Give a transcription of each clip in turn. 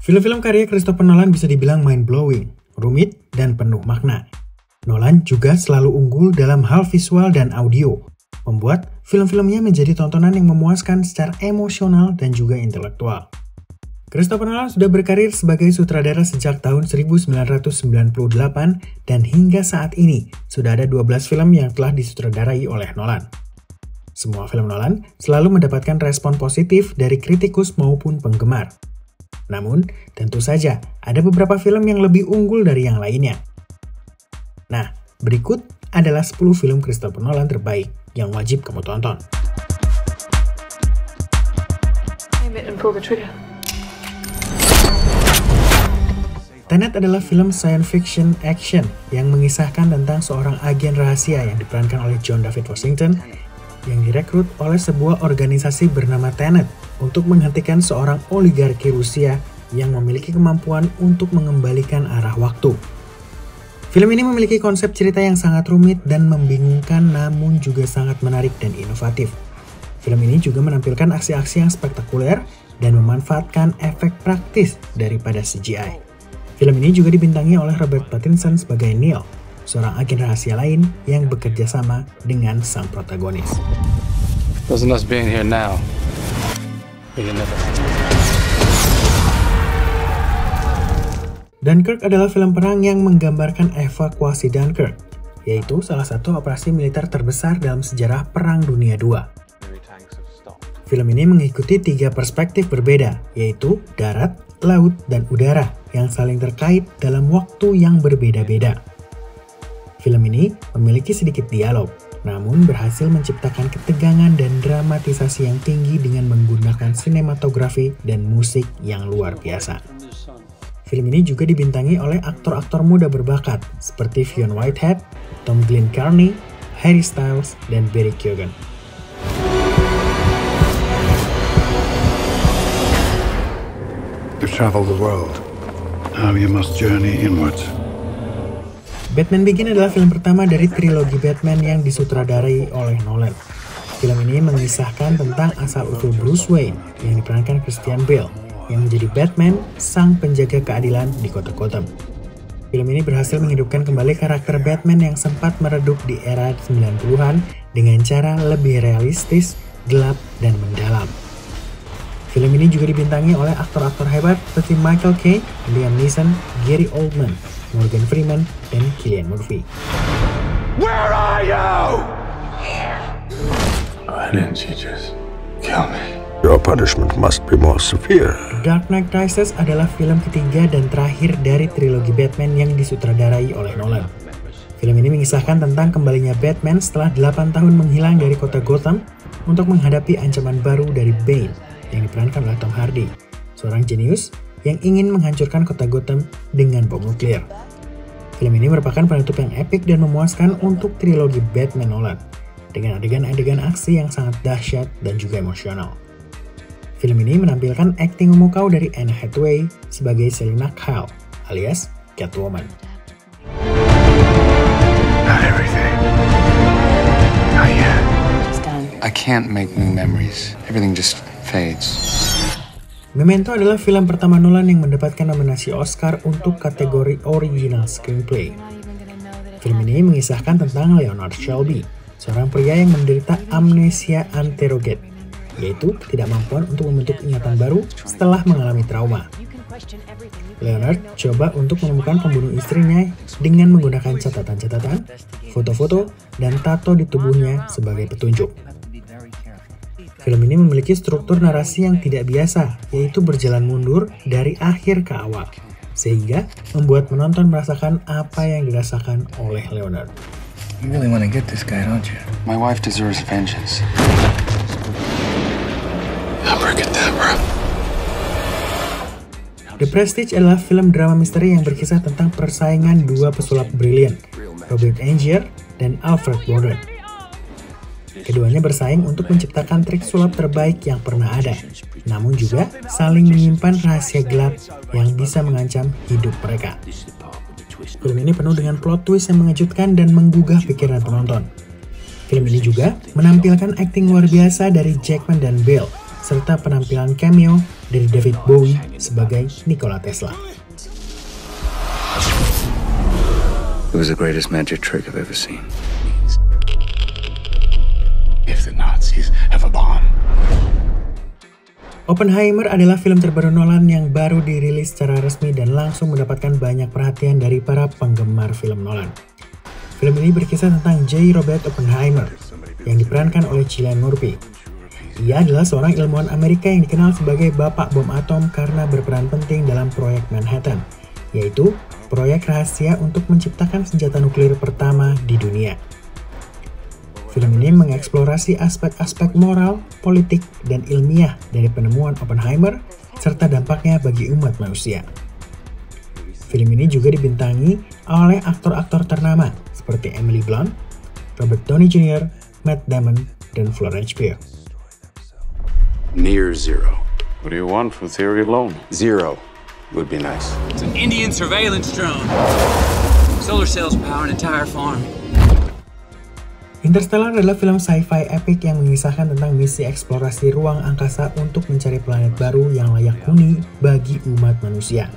Film-film karya Christopher Nolan bisa dibilang mind-blowing, rumit, dan penuh makna. Nolan juga selalu unggul dalam hal visual dan audio, membuat film-filmnya menjadi tontonan yang memuaskan secara emosional dan juga intelektual. Christopher Nolan sudah berkarir sebagai sutradara sejak tahun 1998 dan hingga saat ini sudah ada 12 film yang telah disutradarai oleh Nolan. Semua film Nolan selalu mendapatkan respon positif dari kritikus maupun penggemar. Namun, tentu saja ada beberapa film yang lebih unggul dari yang lainnya. Nah, berikut adalah 10 film Christopher Nolan terbaik yang wajib kamu tonton. Tenet adalah film science fiction action yang mengisahkan tentang seorang agen rahasia yang diperankan oleh John David Washington yang direkrut oleh sebuah organisasi bernama Tenet untuk menghentikan seorang oligarki Rusia yang memiliki kemampuan untuk mengembalikan arah waktu. Film ini memiliki konsep cerita yang sangat rumit dan membingungkan namun juga sangat menarik dan inovatif. Film ini juga menampilkan aksi-aksi yang spektakuler dan memanfaatkan efek praktis daripada CGI. Film ini juga dibintangi oleh Robert Pattinson sebagai Neil, seorang agen rahasia lain yang bekerja sama dengan sang protagonis. Doesn't us being here now, Dunkirk adalah film perang yang menggambarkan evakuasi Dunkirk, yaitu salah satu operasi militer terbesar dalam sejarah Perang Dunia II. Film ini mengikuti 3 perspektif berbeda, yaitu darat, laut, dan udara, yang saling terkait dalam waktu yang berbeda-beda. Film ini memiliki sedikit dialog, namun berhasil menciptakan ketegangan dan dramatisasi yang tinggi dengan menggunakan sinematografi dan musik yang luar biasa. Film ini juga dibintangi oleh aktor-aktor muda berbakat seperti Fionn Whitehead, Tom Glencairn, Harry Styles, dan Barry Keoghan. You travel the world. Now you must journey inwards. Batman Begins adalah film pertama dari trilogi Batman yang disutradarai oleh Nolan. Film ini mengisahkan tentang asal-usul Bruce Wayne yang diperankan Christian Bale yang menjadi Batman, sang penjaga keadilan di kota Gotham. Film ini berhasil menghidupkan kembali karakter Batman yang sempat meredup di era 90-an dengan cara lebih realistis, gelap, dan mendalam. Film ini juga dibintangi oleh aktor-aktor hebat seperti Michael Caine, Liam Neeson, Gary Oldman, Morgan Freeman, dan Cillian Murphy. Where are you? Why didn't you just kill me? Your punishment must be more severe. Dark Knight Rises adalah film ketiga dan terakhir dari trilogi Batman yang disutradarai oleh Nolan. Film ini mengisahkan tentang kembalinya Batman setelah 8 tahun menghilang dari kota Gotham untuk menghadapi ancaman baru dari Bane yang diperankan oleh Tom Hardy, seorang jenius yang ingin menghancurkan kota Gotham dengan bom nuklir. Film ini merupakan penutup yang epik dan memuaskan untuk trilogi Batman Nolan, dengan adegan-adegan aksi yang sangat dahsyat dan juga emosional. Film ini menampilkan akting memukau dari Anne Hathaway sebagai Selina Kyle, alias Catwoman. Not everything. Not yet. I can't make new memories. Everything just fades. Memento adalah film pertama Nolan yang mendapatkan nominasi Oscar untuk kategori Original Screenplay. Film ini mengisahkan tentang Leonard Shelby, seorang pria yang menderita amnesia anterogate, yaitu ketidakmampuan untuk membentuk ingatan baru setelah mengalami trauma. Leonard coba untuk menemukan pembunuh istrinya dengan menggunakan catatan-catatan, foto-foto, dan tato di tubuhnya sebagai petunjuk. Film ini memiliki struktur narasi yang tidak biasa, yaitu berjalan mundur dari akhir ke awal, sehingga membuat penonton merasakan apa yang dirasakan oleh Leonard. You really want to get this guy, don't you? My wife deserves vengeance. The Prestige adalah film drama misteri yang berkisah tentang persaingan dua pesulap brilian, Robert Angier dan Alfred Borden. Keduanya bersaing untuk menciptakan trik sulap terbaik yang pernah ada, namun juga saling menyimpan rahasia gelap yang bisa mengancam hidup mereka. Film ini penuh dengan plot twist yang mengejutkan dan menggugah pikiran penonton. Film ini juga menampilkan akting luar biasa dari Jackman dan Bale, serta penampilan cameo dari David Bowie sebagai Nikola Tesla. It was the greatest magic trick I've ever seen. If the Nazis have a bomb. Oppenheimer adalah film terbaru Nolan yang baru dirilis secara resmi dan langsung mendapatkan banyak perhatian dari para penggemar film Nolan. Film ini berkisah tentang J. Robert Oppenheimer yang diperankan oleh Cillian Murphy. Ia adalah seorang ilmuwan Amerika yang dikenal sebagai bapak bom atom karena berperan penting dalam proyek Manhattan, yaitu proyek rahasia untuk menciptakan senjata nuklir pertama di dunia. Film ini mengeksplorasi aspek-aspek moral, politik, dan ilmiah dari penemuan Oppenheimer serta dampaknya bagi umat manusia. Film ini juga dibintangi oleh aktor-aktor ternama seperti Emily Blunt, Robert Downey Jr., Matt Damon, dan Florence Pugh. Near zero. What do you want for theory alone? Zero would be nice. It's an Indian surveillance drone. Solar cells power an entire farm. Interstellar adalah film sci-fi epic yang mengisahkan tentang misi eksplorasi ruang angkasa untuk mencari planet baru yang layak huni bagi umat manusia.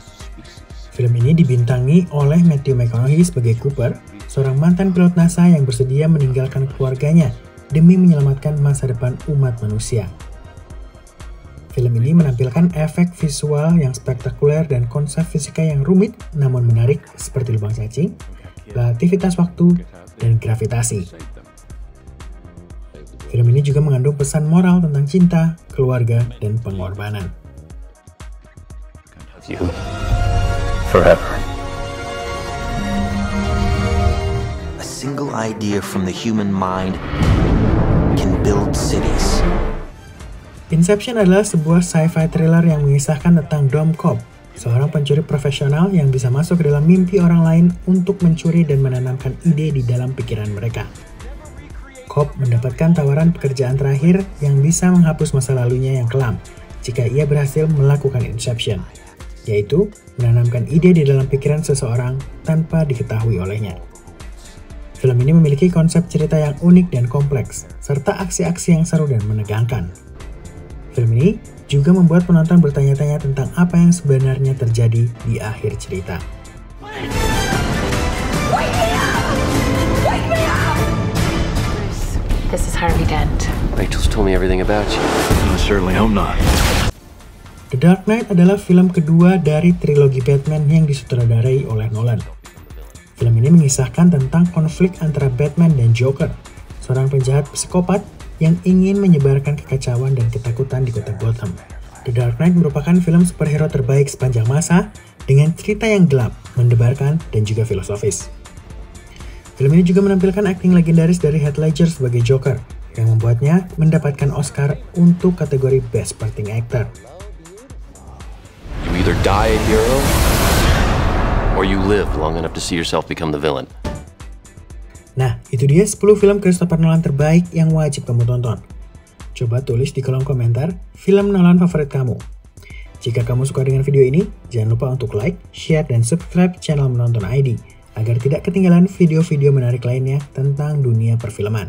Film ini dibintangi oleh Matthew McConaughey sebagai Cooper, seorang mantan pilot NASA yang bersedia meninggalkan keluarganya demi menyelamatkan masa depan umat manusia. Film ini menampilkan efek visual yang spektakuler dan konsep fisika yang rumit namun menarik seperti lubang cacing, relativitas waktu, dan gravitasi. Film ini juga mengandung pesan moral tentang cinta, keluarga, dan pengorbanan. You. Forever. A single idea from the human mind can build cities. Inception adalah sebuah sci-fi thriller yang mengisahkan tentang Dom Cobb, seorang pencuri profesional yang bisa masuk ke dalam mimpi orang lain untuk mencuri dan menanamkan ide di dalam pikiran mereka. Cobb mendapatkan tawaran pekerjaan terakhir yang bisa menghapus masa lalunya yang kelam jika ia berhasil melakukan Inception, yaitu menanamkan ide di dalam pikiran seseorang tanpa diketahui olehnya. Film ini memiliki konsep cerita yang unik dan kompleks, serta aksi-aksi yang seru dan menegangkan. Film ini juga membuat penonton bertanya-tanya tentang apa yang sebenarnya terjadi di akhir cerita. This is Harvey Dent. Rachel's told me everything about you. I certainly hope not. The Dark Knight adalah film kedua dari trilogi Batman yang disutradarai oleh Nolan. Film ini mengisahkan tentang konflik antara Batman dan Joker, seorang penjahat psikopat yang ingin menyebarkan kekacauan dan ketakutan di kota Gotham. The Dark Knight merupakan film superhero terbaik sepanjang masa dengan cerita yang gelap, mendebarkan, dan juga filosofis. Film ini juga menampilkan akting legendaris dari Heath Ledger sebagai Joker, yang membuatnya mendapatkan Oscar untuk kategori Best Supporting Actor. You either die a hero, or you live long enough to see yourself become the villain. Nah, itu dia 10 film Christopher Nolan terbaik yang wajib kamu tonton. Coba tulis di kolom komentar film Nolan favorit kamu. Jika kamu suka dengan video ini, jangan lupa untuk like, share, dan subscribe channel Menonton ID agar tidak ketinggalan video-video menarik lainnya tentang dunia perfilman.